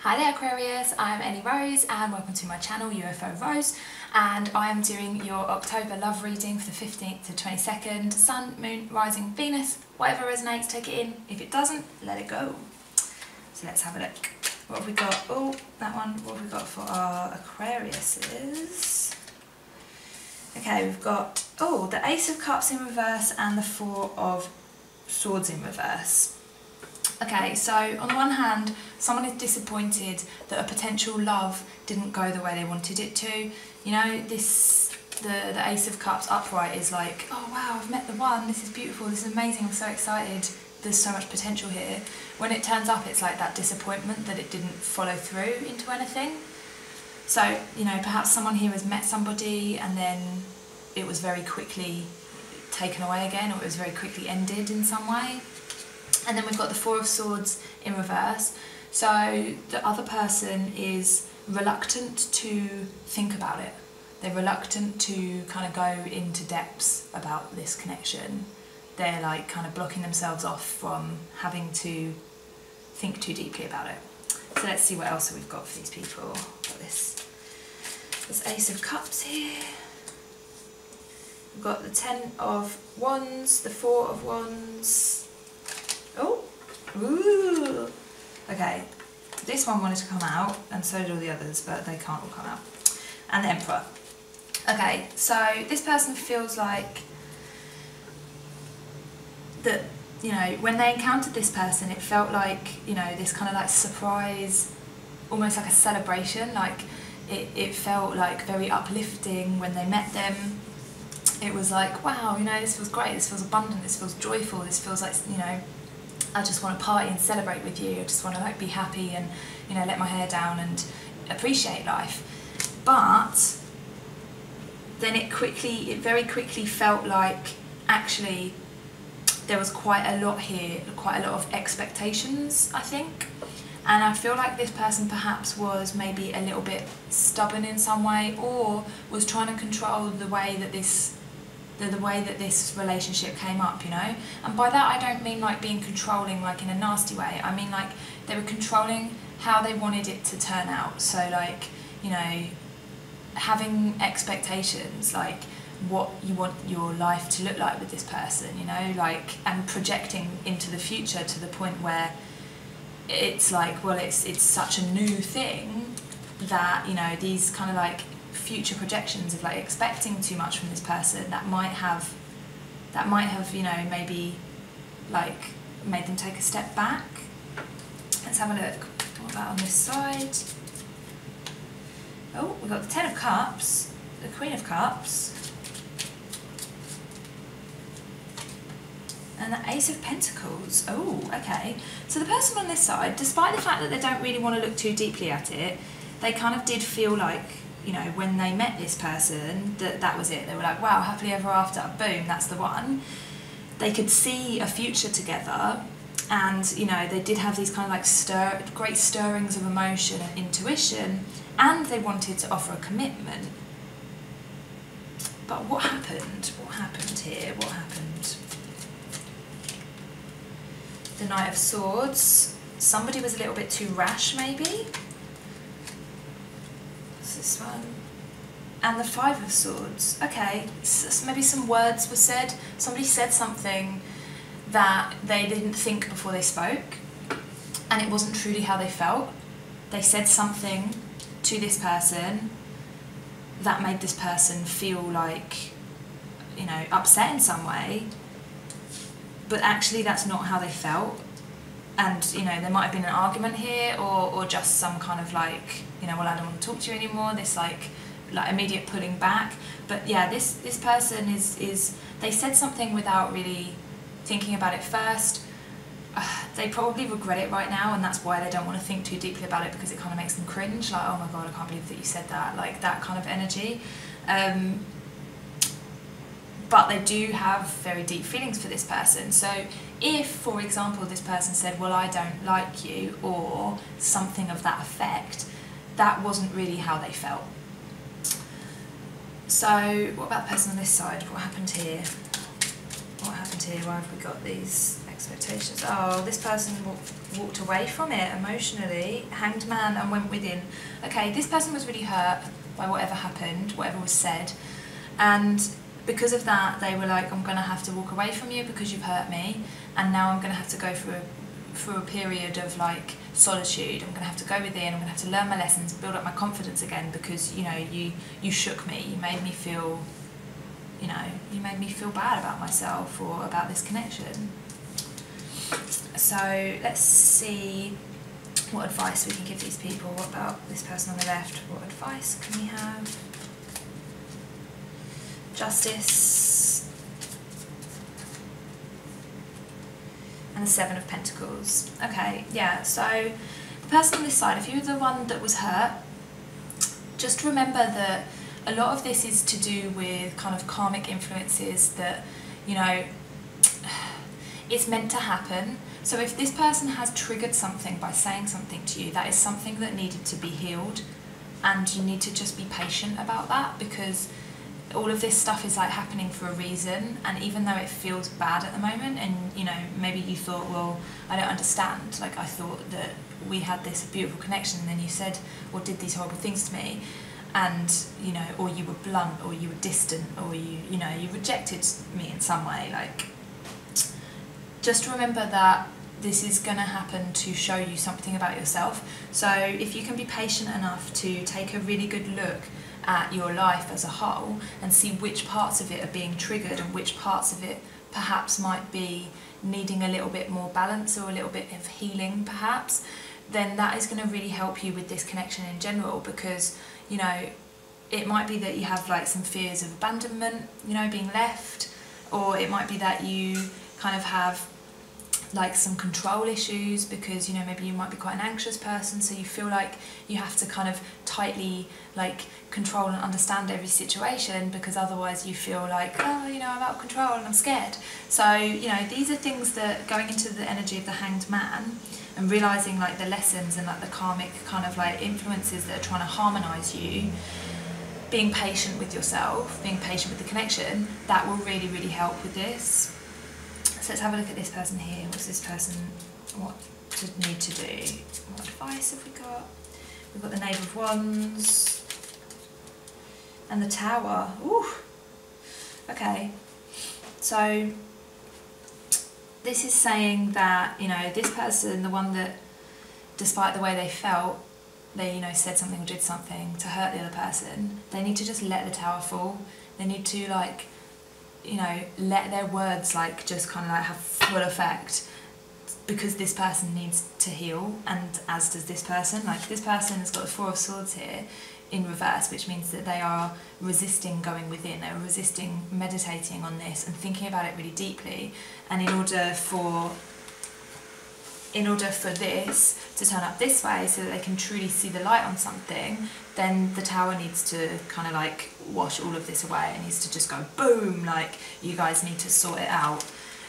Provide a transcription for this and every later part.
Hi there Aquarius, I'm Ellie Rose and welcome to my channel UFO Rose, and I am doing your October love reading for the 15th to 22nd. Sun, Moon, Rising, Venus, whatever resonates, take it in. If it doesn't, let it go. So let's have a look. What have we got? Oh, that one. What have we got for our Aquariuses? Okay, we've got, oh, the Ace of Cups in reverse and the Four of Swords in reverse. Okay, so on the one hand, someone is disappointed that a potential love didn't go the way they wanted it to. You know, the Ace of Cups upright is like, oh wow, I've met the one, this is beautiful, this is amazing, I'm so excited, there's so much potential here. When it turns up, it's like that disappointment that it didn't follow through into anything. So, you know, perhaps someone here has met somebody and then it was very quickly taken away again, or it was very quickly ended in some way. And then we've got the Four of Swords in reverse. So the other person is reluctant to think about it. They're reluctant to kind of go into depths about this connection. They're like kind of blocking themselves off from having to think too deeply about it. So let's see what else we've got for these people. Got this Ace of Cups here. We've got the Ten of Wands, the Four of Wands. Oh, ooh. Okay, this one wanted to come out, and so did all the others, but they can't all come out. And the Emperor. Okay, so this person feels like that, you know, when they encountered this person, it felt like, you know, this kind of like surprise, almost like a celebration. Like it felt like very uplifting when they met them. It was like, wow, you know, this feels great, this feels abundant, this feels joyful, this feels like, you know, I just want to party and celebrate with you. I just want to like be happy and, you know, let my hair down and appreciate life. But then it very quickly felt like actually there was quite a lot here, quite a lot of expectations, I think. And I feel like this person perhaps was maybe a little bit stubborn in some way, or was trying to control the way that this relationship came up, you know. And by that I don't mean like being controlling like in a nasty way. I mean like they were controlling how they wanted it to turn out. So like, you know, having expectations like what you want your life to look like with this person, you know, like, and projecting into the future to the point where it's like, well, it's such a new thing that, you know, these kind of like future projections of like expecting too much from this person that might have, you know, maybe like made them take a step back. Let's have a look. What about on this side? Oh, we've got the Ten of Cups, the Queen of Cups, and the Ace of Pentacles. Oh, okay. So the person on this side, despite the fact that they don't really want to look too deeply at it, they kind of did feel like, you know, when they met this person, that was it. They were like, wow, happily ever after, boom, that's the one. They could see a future together, and, you know, they did have these kind of like great stirrings of emotion and intuition, and they wanted to offer a commitment. But what happened? What happened here? What happened? The Knight of Swords. Somebody was a little bit too rash, maybe? This one, and the Five of Swords. Okay, so maybe some words were said. Somebody said something that they didn't think before they spoke, and it wasn't truly how they felt. They said something to this person that made this person feel like, you know, upset in some way, but actually that's not how they felt. And, you know, there might have been an argument here, or just some kind of like, you know, well, I don't want to talk to you anymore, this like immediate pulling back. But yeah, this person is they said something without really thinking about it first. They probably regret it right now, and that's why they don't want to think too deeply about it, because it kind of makes them cringe, like, oh my god, I can't believe that you said that, like that kind of energy. But they do have very deep feelings for this person. So if, for example, this person said, well, I don't like you, or something of that effect, that wasn't really how they felt. So what about the person on this side? What happened here? What happened here? Why have we got these expectations. Oh, this person walked away from it emotionally. Hanged Man and went within. Okay, this person was really hurt by whatever happened, whatever was said. And because of that, they were like, I'm going to have to walk away from you because you've hurt me. And now I'm going to have to go through a period of like solitude. I'm going to have to go within. I'm going to have to learn my lessons, build up my confidence again because, you know, you shook me. You made me feel, you know, you made me feel bad about myself or about this connection. So let's see what advice we can give these people. What about this person on the left? What advice can we have? Justice. And the Seven of Pentacles. Okay, yeah, so the person on this side, if you were the one that was hurt, just remember that a lot of this is to do with kind of karmic influences that, you know, it's meant to happen. So if this person has triggered something by saying something to you, that is something that needed to be healed, and you need to just be patient about that, because all of this stuff is like happening for a reason. And even though it feels bad at the moment, and you know, maybe you thought, well, I don't understand, like I thought that we had this beautiful connection, and then you said or did these horrible things to me, and you know, or you were blunt, or you were distant, or you know, you rejected me in some way. Like, just remember that this is going to happen to show you something about yourself. So if you can be patient enough to take a really good look at your life as a whole and see which parts of it are being triggered and which parts of it perhaps might be needing a little bit more balance or a little bit of healing perhaps, then that is going to really help you with this connection in general. Because, you know, it might be that you have like some fears of abandonment, you know, being left, or it might be that you kind of have like some control issues because, you know, maybe you might be quite an anxious person, so you feel like you have to kind of tightly like control and understand every situation, because otherwise you feel like, oh, you know, I'm out of control and I'm scared. So, you know, these are things that, going into the energy of the Hanged Man and realising like the lessons and like the karmic kind of like influences that are trying to harmonise you, being patient with yourself, being patient with the connection, that will really, really help with this. So let's have a look at this person here. What's this person, what to need to do? What advice have we got? We've got the Knave of Wands and the Tower. Ooh. Okay. So this is saying that, you know, this person, the one that, despite the way they felt, they, you know, said something or did something to hurt the other person, they need to just let the Tower fall. They need to, like, you know, let their words like just kind of like have full effect, because this person needs to heal, and as does this person. Like, this person has got the Four of Swords here in reverse, which means that they are resisting going within, they're resisting meditating on this and thinking about it really deeply. And in order for this to turn up this way so that they can truly see the light on something, then the Tower needs to kind of like wash all of this away. It needs to just go boom, like, you guys need to sort it out.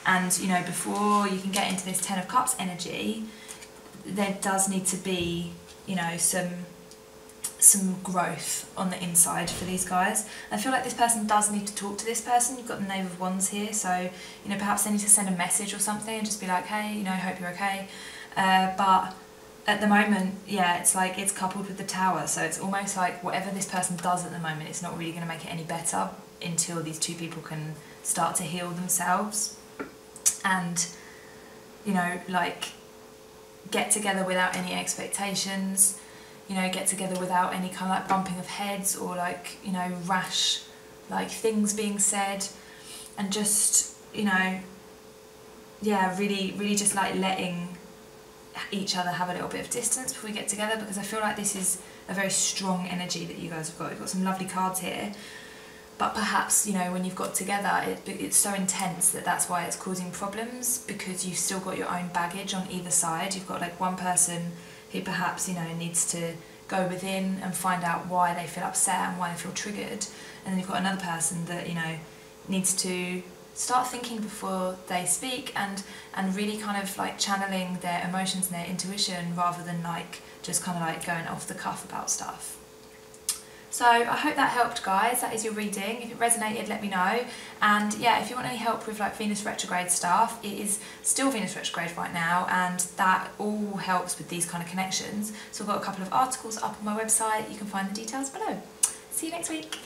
And, you know, before you can get into this Ten of Cups energy, there does need to be, you know, some growth on the inside for these guys. I feel like this person does need to talk to this person. You've got the Knave of Wands here, so, you know, perhaps they need to send a message or something and just be like, hey, you know, I hope you're okay. But at the moment, yeah, it's like it's coupled with the Tower, so it's almost like whatever this person does at the moment, it's not really going to make it any better until these two people can start to heal themselves and, you know, like, get together without any expectations, you know, get together without any kind of like bumping of heads or like, you know, rash like things being said, and just, you know, yeah, really, really just like letting each other have a little bit of distance before we get together, because I feel like this is a very strong energy that you guys have got. You've got some lovely cards here, but perhaps, you know, when you've got together, it's so intense that that's why it's causing problems, because you've still got your own baggage on either side. You've got like one person who perhaps, you know, needs to go within and find out why they feel upset and why they feel triggered, and then you've got another person that, you know, needs to start thinking before they speak and really kind of like channeling their emotions and their intuition rather than like just kind of like going off the cuff about stuff. So I hope that helped, guys. That is your reading. If it resonated, let me know. And yeah, if you want any help with like Venus retrograde stuff, it is still Venus retrograde right now, and that all helps with these kind of connections. So I've got a couple of articles up on my website. You can find the details below. See you next week.